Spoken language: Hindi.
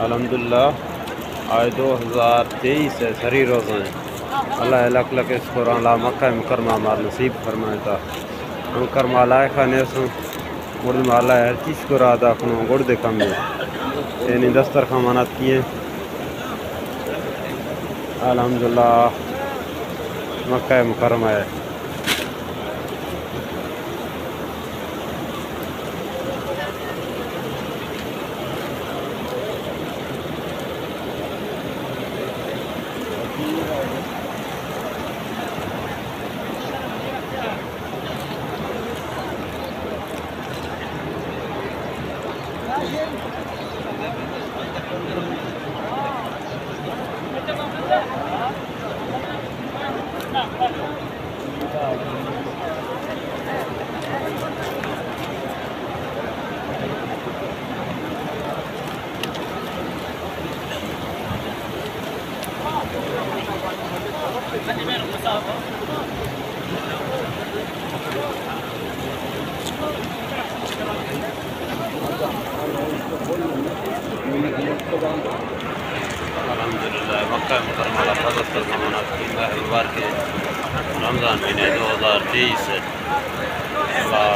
अल्हम्दुलिल्लाह आज 2023 है, सरी रोज़ा है। अल्लाह लक लक इसको ला मक्का मुकरमा माल नसीब फरमाता अंकर मालाए खाने सु मुर्द माला हर चीज़ को रादा खनो गुड़ दे कम यानी दस्तर खमानत किए अल्हम्दुलिल्लाह मक्का मुकरमा है। अल्हम्दुलिल्लाह मक्का मुकरमा का दस्तर खमानत की मुबारक रमज़ान महीने 2023 है। अल्लाह